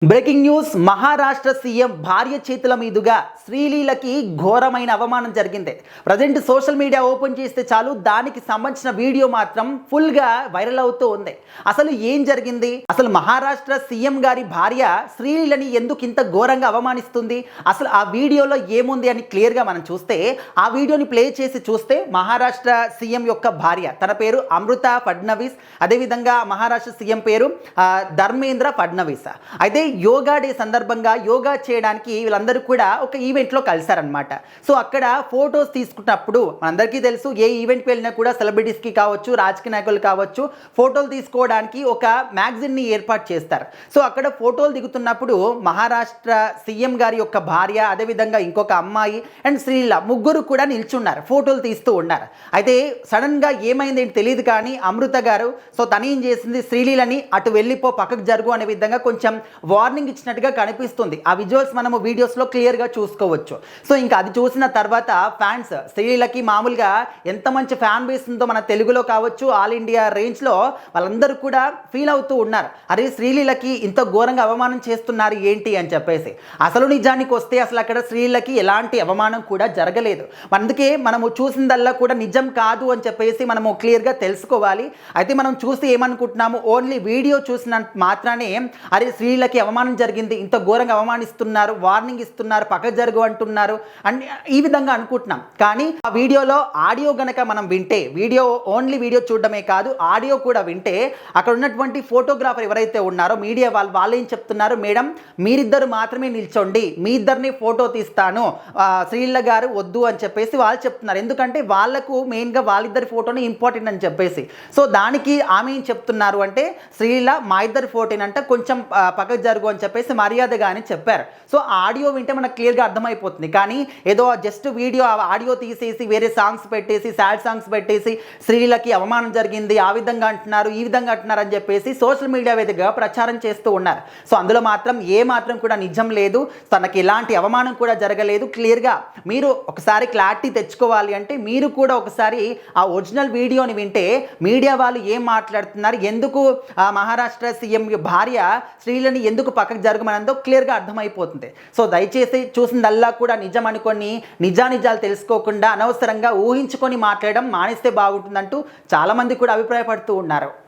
Breaking news Maharashtra CM భార్య చేతుల మీదుగా శ్రీలీలకి ఘోరమైన అవమానం జరిగింది. ప్రజెంట్ సోషల్ మీడియా ఓపెన్ చేస్తే చాలు దానికి సంబంధించిన వీడియో మాత్రం ఫుల్గా వైరల్ అవుతూ ఉంది. అసలు ఏం జరిగింది? అసలు మహారాష్ట్ర సీఎం గారి భార్య శ్రీలీలని ఎందుకు ఇంత ఘోరంగా అవమానిస్తుంది? అసలు ఆ వీడియోలో ఏముంది అని క్లియర్గా మనం చూస్తే, ఆ వీడియోని ప్లే చేసి చూస్తే మహారాష్ట్ర సీఎం యొక్క భార్య, తన పేరు అమృత ఫడ్నవీస్, అదేవిధంగా మహారాష్ట్ర సీఎం పేరు ధర్మేంద్ర ఫడ్నవీస్. అయితే యోగా డే సందర్భంగా యోగా చేయడానికి వీళ్ళందరూ కూడా ఒక ఈవెంట్లో కలిశారనమాట. సో అక్కడ ఫొటోస్ తీసుకున్నప్పుడు మనందరికీ తెలుసు, ఏ ఈవెంట్కి వెళ్ళినా కూడా సెలబ్రిటీస్కి కావచ్చు, రాజకీయ నాయకులు కావచ్చు, ఫోటోలు తీసుకోవడానికి ఒక మ్యాగజిన్ని ఏర్పాటు చేస్తారు. సో అక్కడ ఫోటోలు దిగుతున్నప్పుడు మహారాష్ట్ర సీఎం గారి యొక్క భార్య, అదేవిధంగా ఇంకొక అమ్మాయి అండ్ శ్రీలీల ముగ్గురు కూడా నిల్చున్నారు, ఫోటోలు తీస్తూ ఉన్నారు. అయితే సడన్గా ఏమైంది ఏంటి తెలియదు, కానీ అమృత గారు సో తను ఏం చేసింది, శ్రీలీలని అటు వెళ్ళిపో, పక్కకు జరుగు అనే విధంగా కొంచెం వార్నింగ్ ఇచ్చినట్టుగా కనిపిస్తుంది. ఆ విజువల్స్ మనము వీడియోస్లో క్లియర్గా చూసుకోవచ్చు. సో ఇంకా అది చూసిన తర్వాత ఫ్యాన్స్, శ్రీలీలకి మామూలుగా ఎంత మంచి ఫ్యాన్ బేస్ ఉందో మన తెలుగులో కావచ్చు, ఆల్ ఇండియా రేంజ్లో వాళ్ళందరూ కూడా ఫీల్ అవుతూ ఉన్నారు. అరే శ్రీలీలకి ఇంత ఘోరంగా అవమానం చేస్తున్నారు ఏంటి అని చెప్పేసి. అసలు నిజానికి వస్తే అసలు అక్కడ శ్రీలీలకి ఎలాంటి అవమానం కూడా జరగలేదు. అందుకే మనము చూసిందల్లా కూడా నిజం కాదు అని చెప్పేసి మనము క్లియర్గా తెలుసుకోవాలి. అయితే మనం చూసి ఏమనుకుంటున్నాము, ఓన్లీ వీడియో చూసిన మాత్రానే అరే శ్రీలీలకి అవమానం జరిగింది, ఇంత ఘోరంగా అవమానిస్తున్నారు, వార్నింగ్ ఇస్తున్నారు, పక్క జరుగు అంటున్నారు అని ఈ విధంగా అనుకుంటున్నాం. కానీ ఆ వీడియోలో ఆడియో గనక మనం వింటే, ఓన్లీ వీడియో చూడడమే కాదు ఆడియో కూడా వింటే, అక్కడ ఉన్నటువంటి ఫోటోగ్రాఫర్ ఎవరైతే ఉన్నారో మీడియా వాళ్ళు ఏం చెప్తున్నారు, మేడం మీరిద్దరు మాత్రమే నిల్చోండి, మీ ఇద్దరిని ఫోటో తీస్తాను, శ్రీలీల గారు వద్దు అని చెప్పేసి వాళ్ళు చెప్తున్నారు. ఎందుకంటే వాళ్ళకు మెయిన్గా వాళ్ళిద్దరి ఫోటోని ఇంపార్టెంట్ అని చెప్పేసి. సో దానికి ఆమె ఏం చెప్తున్నారు అంటే, శ్రీలీల మా ఇద్దరి ఫోటోనంటే కొంచెం పక్కకు జరుగు అని చెప్పేసి మర్యాదగా అని చెప్పారు. సో ఆడియో వింటే మనకు క్లియర్గా అర్థమైపోతుంది. కానీ ఏదో జస్ట్ వీడియో ఆడియో తీసేసి వేరే సాంగ్స్ పెట్టేసి, సాడ్ సాంగ్స్ పెట్టేసి శ్రీలీలకి అవమానం జరిగింది, ఆ విధంగా అంటున్నారు, ఈ విధంగా అంటున్నారు అని చెప్పేసి సోషల్ మీడియా వేదికగా ప్రచారం చేస్తూ ఉన్నారు. సో అందులో మాత్రం ఏ మాత్రం కూడా నిజం లేదు, తనకి ఎలాంటి అవమానం కూడా జరగలేదు. క్లియర్గా మీరు ఒకసారి క్లారిటీ తెచ్చుకోవాలి అంటే మీరు కూడా ఒకసారి ఆ ఒరిజినల్ వీడియోని వింటే మీడియా వాళ్ళు ఏం మాట్లాడుతున్నారు, ఎందుకు మహారాష్ట్ర సీఎం భార్య శ్రీలీలని ఎందుకు పక్కకు జరగమనందో క్లియర్గా అర్థమైపోతుంది. సో దయచేసి చూసిందల్లా కూడా నిజం అనుకొని నిజానిజాలు తెలుసుకోకుండా అనవసరంగా ఊహించుకొని మాట్లాడడం మానేస్తే బాగుంటుందంటూ చాలామంది కూడా అభిప్రాయపడుతూ ఉన్నారు.